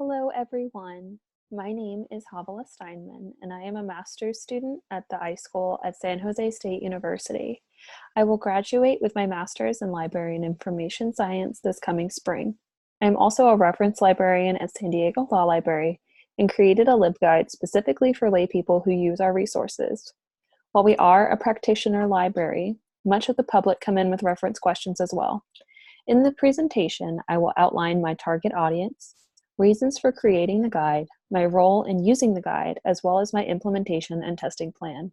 Hello, everyone. My name is Havilah Steinman, and I am a master's student at the iSchool at San Jose State University. I will graduate with my master's in library and information science this coming spring. I am also a reference librarian at San Diego Law Library and created a LibGuide specifically for laypeople who use our resources. While we are a practitioner library, much of the public come in with reference questions as well. In the presentation, I will outline my target audience, reasons for creating the guide, my role in using the guide, as well as my implementation and testing plan.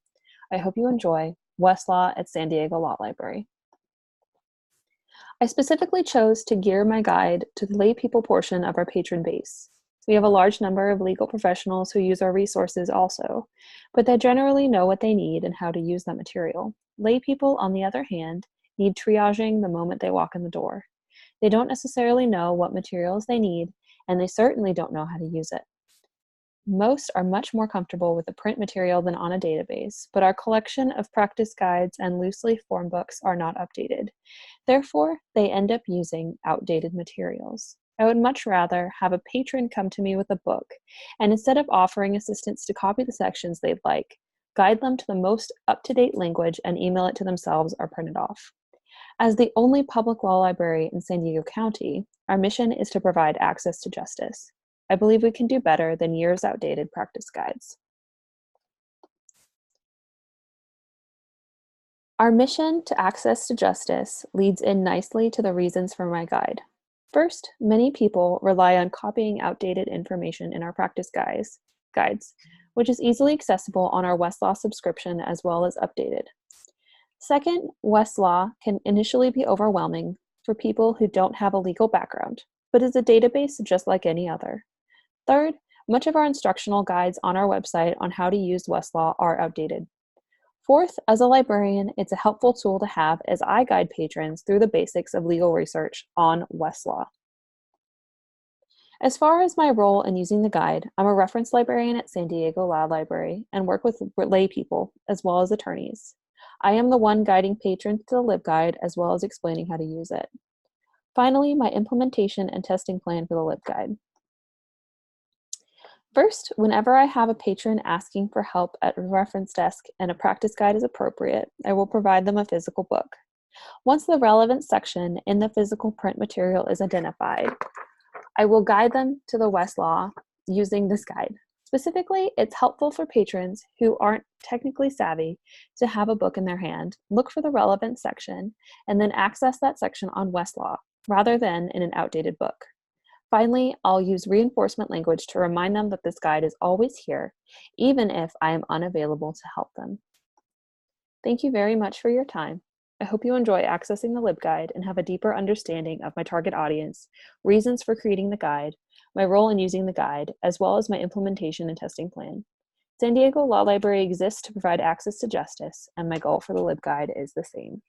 I hope you enjoy Westlaw at San Diego Law Library. I specifically chose to gear my guide to the laypeople portion of our patron base. We have a large number of legal professionals who use our resources also, but they generally know what they need and how to use that material. Laypeople, on the other hand, need triaging the moment they walk in the door. They don't necessarily know what materials they need, and they certainly don't know how to use it. Most are much more comfortable with the print material than on a database, but our collection of practice guides and loose-leaf form books are not updated. Therefore, they end up using outdated materials. I would much rather have a patron come to me with a book, and instead of offering assistance to copy the sections they'd like, guide them to the most up-to-date language and email it to themselves or print it off. As the only public law library in San Diego County, our mission is to provide access to justice. I believe we can do better than years outdated practice guides. Our mission to access to justice leads in nicely to the reasons for my guide. First, many people rely on copying outdated information in our practice guides, which is easily accessible on our Westlaw subscription as well as updated. Second, Westlaw can initially be overwhelming for people who don't have a legal background, but is a database just like any other. Third, much of our instructional guides on our website on how to use Westlaw are outdated. Fourth, as a librarian, it's a helpful tool to have as I guide patrons through the basics of legal research on Westlaw. As far as my role in using the guide, I'm a reference librarian at San Diego Law Library and work with lay people as well as attorneys. I am the one guiding patrons to the LibGuide as well as explaining how to use it. Finally, my implementation and testing plan for the LibGuide. First, whenever I have a patron asking for help at a reference desk and a practice guide is appropriate, I will provide them a physical book. Once the relevant section in the physical print material is identified, I will guide them to the Westlaw using this guide. Specifically, it's helpful for patrons who aren't technically savvy to have a book in their hand, look for the relevant section, and then access that section on Westlaw rather than in an outdated book. Finally, I'll use reinforcement language to remind them that this guide is always here, even if I am unavailable to help them. Thank you very much for your time. I hope you enjoy accessing the LibGuide and have a deeper understanding of my target audience, reasons for creating the guide, my role in using the guide, as well as my implementation and testing plan. San Diego Law Library exists to provide access to justice, and my goal for the LibGuide is the same.